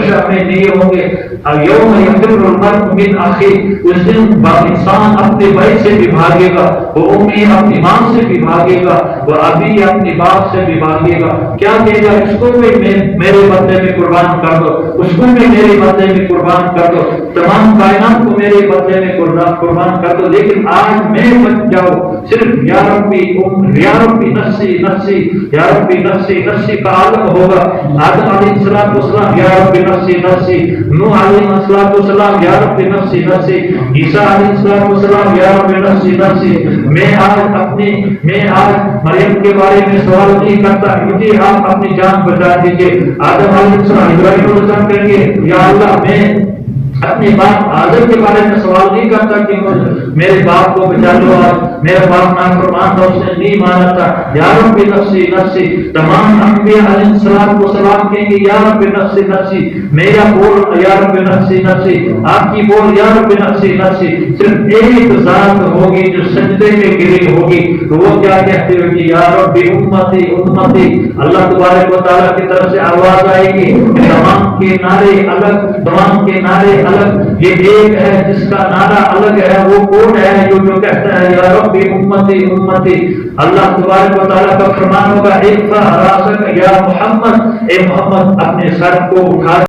محشر میں نہیں ہوں گے. یوم یفر المرء من اخیہ، اس دن انسان اپنے بھائی سے بھی بھاگے گا، وہ امی اپنی ماں سے بھی بھاگے گا، وہ ابھی اپنی باپ سے بھی بھاگے گا. کیا کہے گا؟ اس کو بھی میرے بدلے میں قربان کر دو، اس کو بھی میرے بدلے میں قربان کر دو، تمام کائنات کو میرے بدلے میں قربان کر دو. لیکن آج میں بچ جاؤ صرف یا ربی نفسی نفسی، یا ربی نفسی نفسی کا عالم ہوگا. آدم علیہ السلام یا ربی نفسی نفسی، نوح علیہ السلام یا ربی نفسی نفسی، عیسیٰ علیہ السلام یا ربی نفسی نفسی. میں آج مریم کے بارے میں سوال نہیں کرتا، مجھے آپ اپنی جان بچا دیجیے. آدم علیہ السلام ابراہیم علیہ السلام کہیں گے یا اللہ میں اپنے باپ آدم کے بارے میں سوال نہیں کرتا کہ میرے باپ کو بچا لو، اور میرا باپ نافرمان تھا، اس نے نہیں مانا تھا. یا رب نفسی نفسی. تمام انبیاء علیہ السلام کہیں گے یا رب نفسی نفسی، میرا بول یا رب نفسی نفسی، آپ کی بول یا رب نفسی نفسی. صرف ایک ذات ہوگی جو سجدے میں گری ہوگی، تو وہ کیا کہتے ہوگی؟ یا رب امتی امتی. اللہ تبارک و تعالیٰ کی طرف سے آواز آئے گی، تمام کے نعرے الگ، تمام کے نعرے الگ. یہ ایک ہے جس کا نعرہ الگ ہے، وہ کون ہے جو کہتا ہے یا رب امتی امتی. اللہ تبارک و تعالیٰ کا فرمان ہوگا ارفع راسک یا محمد، اے محمد اپنے سر کو اٹھا